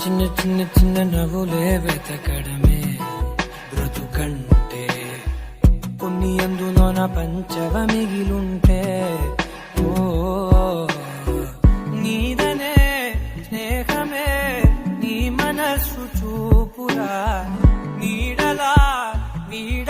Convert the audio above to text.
చిన్న చిన్న చిన్న నవ్వులే వెతకడమే బ్రతుకంటే కొన్ని అందులోన పంచవ మిగిలుంటే ఓ నీదనే స్నేహమే నీ మనస్సు చూపురా నీడలా వీడ